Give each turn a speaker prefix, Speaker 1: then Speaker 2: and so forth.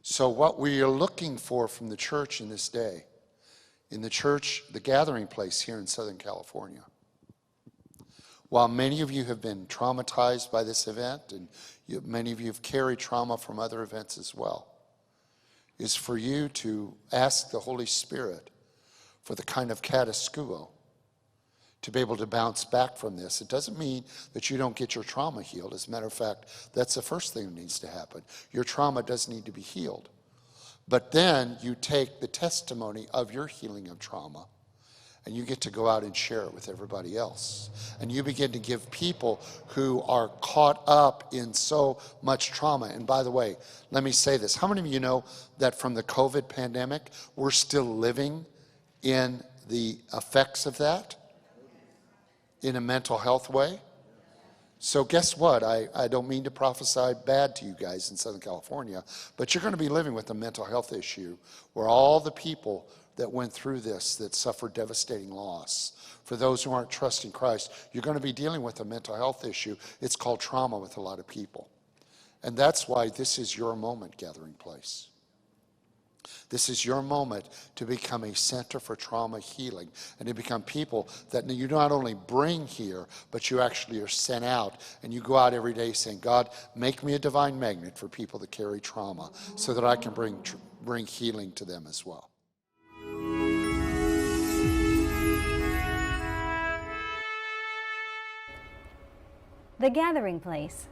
Speaker 1: So what we are looking for from the church in this day, in the church, the gathering place here in Southern California, while many of you have been traumatized by this event, and many of you have carried trauma from other events as well, is for you to ask the Holy Spirit for the kind of catascuo to be able to bounce back from this. It doesn't mean that you don't get your trauma healed. As a matter of fact, that's the first thing that needs to happen. Your trauma does need to be healed. But then you take the testimony of your healing of trauma and you get to go out and share it with everybody else. And you begin to give people who are caught up in so much trauma. And by the way, let me say this. How many of you know that from the COVID pandemic, we're still living in the effects of that in a mental health way? So guess what? I don't mean to prophesy bad to you guys in Southern California, but you're going to be living with a mental health issue where all the people that went through this, that suffered devastating loss, for those who aren't trusting Christ, you're going to be dealing with a mental health issue. It's called trauma with a lot of people. And that's why this is your moment, Gathering Place. This is your moment to become a center for trauma healing and to become people that you not only bring here, but you actually are sent out and you go out every day saying, God, make me a divine magnet for people that carry trauma so that I can bring healing to them as well.
Speaker 2: The Gathering Place.